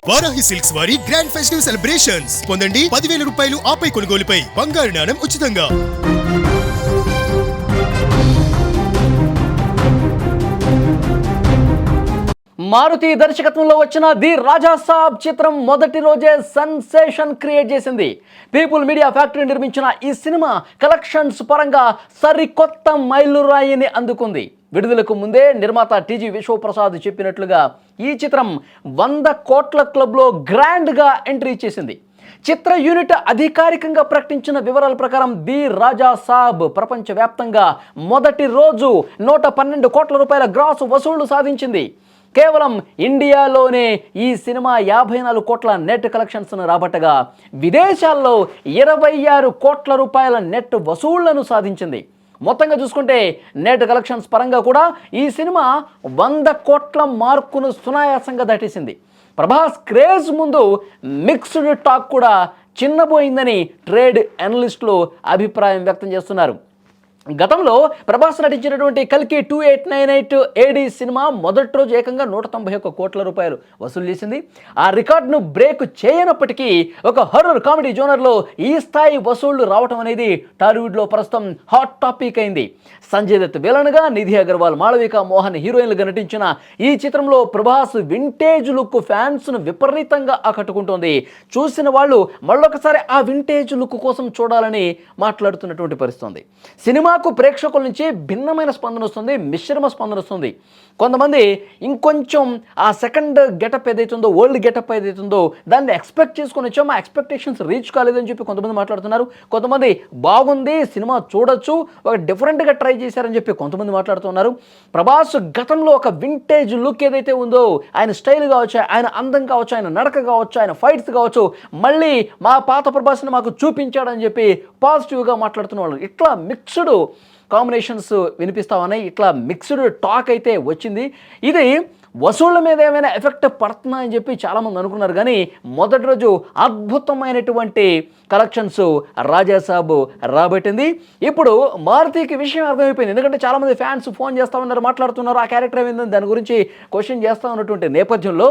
Varahi silks వారి grand festive celebrations పొందండి 10,000 రూపాయలు ఆపై కొనుగోలుపై బంగారు నాణెం ఉచితంగా. మారుతి దర్శకత్వంలో వచ్చిన ది రాజా సాబ్ చిత్రం మొదటి రోజే సెన్సేషన్ క్రియేట్ చేసింది. పీపుల్ మీడియా ఫ్యాక్టరీ నిర్మించిన ఈ సినిమా కలెక్షన్స్ పరంగా సరికొత్త మైలురాయిని అందుకుంది. విడుదలకు ముందే నిర్మాత టీజీ విశ్వప్రసాద్ చెప్పినట్లుగా ఈ చిత్రం 100 కోట్ల క్లబ్లో గ్రాండ్గా ఎంట్రీ చేసింది. చిత్ర యూనిట్ అధికారికంగా ప్రకటించిన వివరాల ప్రకారం ది రాజా సాబ్ ప్రపంచవ్యాప్తంగా మొదటి రోజు 112 కోట్ల రూపాయల గ్రాస్ వసూళ్లు సాధించింది. కేవలం ఇండియాలోనే ఈ సినిమా 54 కోట్ల నెట్ కలెక్షన్స్ను రాబట్టగా విదేశాల్లో 26 కోట్ల రూపాయల నెట్ వసూళ్లను సాధించింది. మొత్తంగా చూసుకుంటే నెట్ కలెక్షన్స్ పరంగా కూడా ఈ సినిమా 100 కోట్ల మార్కును సునాయాసంగా దాటేసింది. ప్రభాస్ క్రేజ్ ముందు మిక్స్డ్ టాక్ కూడా చిన్నబోయిందని ట్రేడ్ అనలిస్టులు అభిప్రాయం వ్యక్తం చేస్తున్నారు. గతంలో ప్రభాస్ నటించినటువంటి కల్కి 2898 ఏడి సినిమా మొదటి రోజు ఏకంగా 191 కోట్ల రూపాయలు వసూలు చేసింది. ఆ రికార్డును బ్రేక్ చేయనప్పటికీ ఒక హర్రర్ కామెడీ జోనర్లో ఈ స్థాయి వసూళ్లు రావటం అనేది టాలీవుడ్లో ప్రస్తుతం హాట్ టాపిక్ అయింది. సంజయ్ దత్ విలన్గా, నిధి అగర్వాల్, మాళవిక మోహన్ హీరోయిన్లుగా నటించిన ఈ చిత్రంలో ప్రభాస్ వింటేజ్ లుక్ ఫ్యాన్స్ను విపరీతంగా ఆకట్టుకుంటోంది. చూసిన వాళ్ళు మళ్ళొకసారి ఆ వింటేజ్ లుక్ కోసం చూడాలని మాట్లాడుతున్నటువంటి పరిస్థితి. సినిమా ప్రేక్షకుల నుంచి భిన్నమైన స్పందన వస్తుంది, మిశ్రమ స్పందన వస్తుంది. కొంతమంది ఇంకొంచెం ఆ సెకండ్ గెటప్ ఏదైతుందో, ఓల్డ్ గెటప్ ఏదైతుందో దాన్ని ఎక్స్పెక్ట్ చేసుకొని వచ్చాం, ఆ ఎక్స్పెక్టేషన్స్ రీచ్ కాలేదని చెప్పి కొంతమంది మాట్లాడుతున్నారు. కొంతమంది బాగుంది, సినిమా చూడొచ్చు, ఒక డిఫరెంట్గా ట్రై చేశారని చెప్పి కొంతమంది మాట్లాడుతున్నారు. ప్రభాస్ గతంలో ఒక వింటేజ్ లుక్ ఏదైతే ఉందో, ఆయన స్టైల్ కావచ్చు, ఆయన అందం కావచ్చు, ఆయన నడక కావచ్చు, ఆయన ఫైట్స్ కావచ్చు, మళ్ళీ మా పాత ప్రభాస్ని మాకు చూపించాడని చెప్పి పాజిటివ్గా మాట్లాడుతున్న వాళ్ళు. ఇట్లా మిక్స్డ్ కాంబినేషన్స్ వినిపిస్తా ఉన్నాయి. ఇట్లా మిక్స్డ్ టాక్ అయితే వచ్చింది. ఇది వసూళ్ల మీద ఏమైనా ఎఫెక్ట్ పడుతుందా అని చెప్పి చాలామంది అనుకున్నారు. కానీ మొదటి రోజు అద్భుతమైనటువంటి కలెక్షన్స్ రాజాసాబ్ రాబట్టింది. ఇప్పుడు మారుతికి విషయం అర్థమైపోయింది. ఎందుకంటే చాలామంది ఫ్యాన్స్ ఫోన్ చేస్తూ ఉన్నారు, మాట్లాడుతున్నారు, ఆ క్యారెక్టర్ ఏమైందని దాని గురించి క్వశ్చన్ చేస్తూ ఉన్నటువంటి నేపథ్యంలో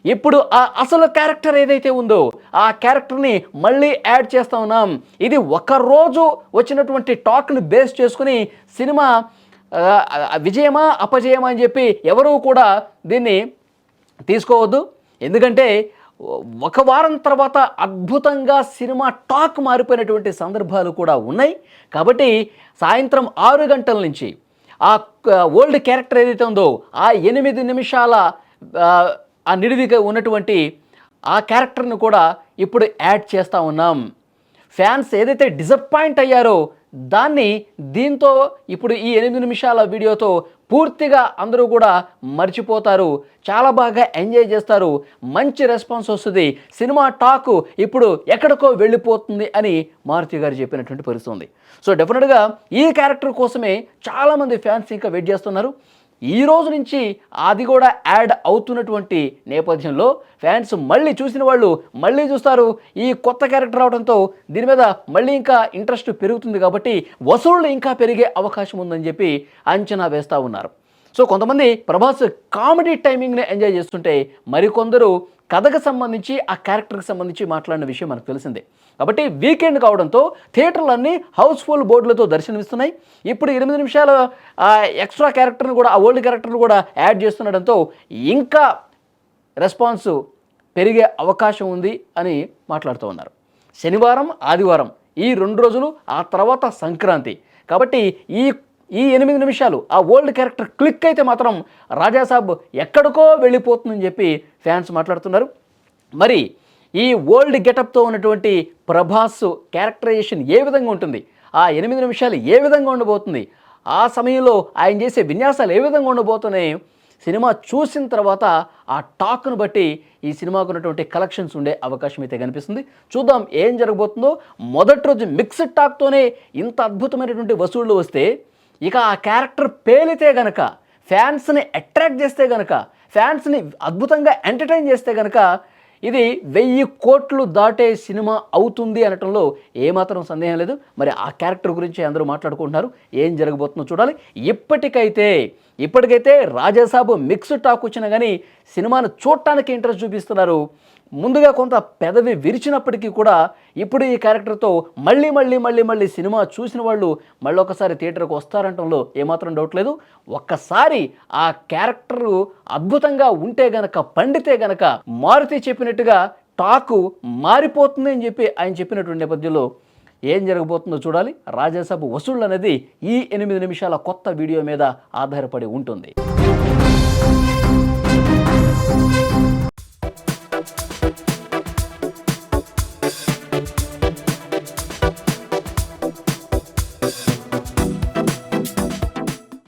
ఇప్పుడు ఆ అసలు క్యారెక్టర్ ఏదైతే ఉందో ఆ క్యారెక్టర్ని మళ్ళీ యాడ్ చేస్తూ ఉన్నాం. ఇది ఒకరోజు వచ్చినటువంటి టాక్ని బేస్ చేసుకుని సినిమా విజయమా అపజయమా అని చెప్పి ఎవరూ కూడా దీన్ని తీసుకోవద్దు. ఎందుకంటే ఒక వారం తర్వాత అద్భుతంగా సినిమా టాక్ మారిపోయినటువంటి సందర్భాలు కూడా ఉన్నాయి. కాబట్టి సాయంత్రం 6 గంటల నుంచి ఆ ఓల్డ్ క్యారెక్టర్ ఏదైతే ఉందో ఆ 8 నిమిషాల ఆ నిడివిగా ఉన్నటువంటి ఆ క్యారెక్టర్ని కూడా ఇప్పుడు యాడ్ చేస్తూ ఉన్నాం. ఫ్యాన్స్ ఏదైతే డిసప్పాయింట్ అయ్యారో దాన్ని దీంతో ఇప్పుడు ఈ 8 నిమిషాల వీడియోతో పూర్తిగా అందరూ కూడా మర్చిపోతారు, చాలా బాగా ఎంజాయ్ చేస్తారు, మంచి రెస్పాన్స్ వస్తుంది, సినిమా టాక్ ఇప్పుడు ఎక్కడికో వెళ్ళిపోతుంది అని మారుతి గారు చెప్పినటువంటి పరిస్థితి ఉంది. సో డెఫినెట్గా ఈ క్యారెక్టర్ కోసమే చాలామంది ఫ్యాన్స్ ఇంకా వెయిట్ చేస్తున్నారు. ఈ రోజు నుంచి అది కూడా యాడ్ అవుతున్నటువంటి నేపథ్యంలో ఫ్యాన్స్ మళ్ళీ చూసిన వాళ్ళు మళ్ళీ చూస్తారు. ఈ కొత్త క్యారెక్టర్ రావడంతో దీని మీద మళ్ళీ ఇంకా ఇంట్రెస్ట్ పెరుగుతుంది. కాబట్టి వసూళ్లు ఇంకా పెరిగే అవకాశం ఉందని చెప్పి అంచనా వేస్తూ ఉన్నారు. సో కొంతమంది ప్రభాస్ కామెడీ టైమింగ్ని ఎంజాయ్ చేస్తుంటే మరికొందరు కథకు సంబంధించి ఆ క్యారెక్టర్కి సంబంధించి మాట్లాడిన విషయం మనకు తెలిసిందే. కాబట్టి వీకెండ్ కావడంతో థియేటర్లన్నీ హౌస్ఫుల్ బోర్డులతో దర్శనమిస్తున్నాయి. ఇప్పుడు 8 నిమిషాల ఎక్స్ట్రా క్యారెక్టర్ని కూడా, ఆ ఓల్డ్ క్యారెక్టర్ని కూడా యాడ్ చేస్తుండడంతో ఇంకా రెస్పాన్స్ పెరిగే అవకాశం ఉంది అని మాట్లాడుతూ ఉన్నారు. శనివారం, ఆదివారం ఈ 2 రోజులు, ఆ తర్వాత సంక్రాంతి. కాబట్టి ఈ 8 నిమిషాలు ఆ ఓల్డ్ క్యారెక్టర్ క్లిక్ అయితే మాత్రం రాజాసాబ్ ఎక్కడికో వెళ్ళిపోతుందని చెప్పి ఫ్యాన్స్ మాట్లాడుతున్నారు. మరి ఈ ఓల్డ్ గెటప్తో ఉన్నటువంటి ప్రభాస్ క్యారెక్టరైజేషన్ ఏ విధంగా ఉంటుంది, ఆ 8 నిమిషాలు ఏ విధంగా ఉండబోతుంది, ఆ సమయంలో ఆయన చేసే విన్యాసాలు ఏ విధంగా ఉండబోతున్నాయి, సినిమా చూసిన తర్వాత ఆ టాక్ను బట్టి ఈ సినిమాకు ఉన్నటువంటి కలెక్షన్స్ ఉండే అవకాశం అయితే కనిపిస్తుంది. చూద్దాం ఏం జరగబోతుందో. మొదటి రోజు మిక్స్డ్ టాక్తోనే ఇంత అద్భుతమైనటువంటి వసూళ్లు వస్తే, ఇక ఆ క్యారెక్టర్ పేలితే గనక, ఫ్యాన్స్ని అట్రాక్ట్ చేస్తే గనక, ఫ్యాన్స్ని అద్భుతంగా ఎంటర్టైన్ చేస్తే గనక ఇది 1000 కోట్లు దాటే సినిమా అవుతుంది అనటంలో ఏమాత్రం సందేహం లేదు. మరి ఆ క్యారెక్టర్ గురించి అందరూ మాట్లాడుకుంటున్నారు. ఏం జరగబోతుందో చూడాలి. ఇప్పటికైతే ఇప్పటికైతే రాజాసాబ్ మిక్స్డ్ టాక్ వచ్చినా కానీ సినిమాను చూడటానికి ఇంట్రెస్ట్ చూపిస్తున్నారు. ముందుగా కొంత పెదవి విరిచినప్పటికీ కూడా ఇప్పుడు ఈ క్యారెక్టర్తో మళ్ళీ సినిమా చూసిన వాళ్ళు మళ్ళీ ఒకసారి థియేటర్కి వస్తారంటంలో ఏమాత్రం డౌట్ లేదు. ఒక్కసారి ఆ క్యారెక్టరు అద్భుతంగా ఉంటే గనక, పండితే గనక మారుతి చెప్పినట్టుగా టాకు మారిపోతుంది అని చెప్పి ఆయన చెప్పినటువంటి నేపథ్యంలో ఏం జరగబోతుందో చూడాలి. రాజాసాబ్ వసూళ్ళు అనేది ఈ 8 నిమిషాల కొత్త వీడియో మీద ఆధారపడి ఉంటుంది.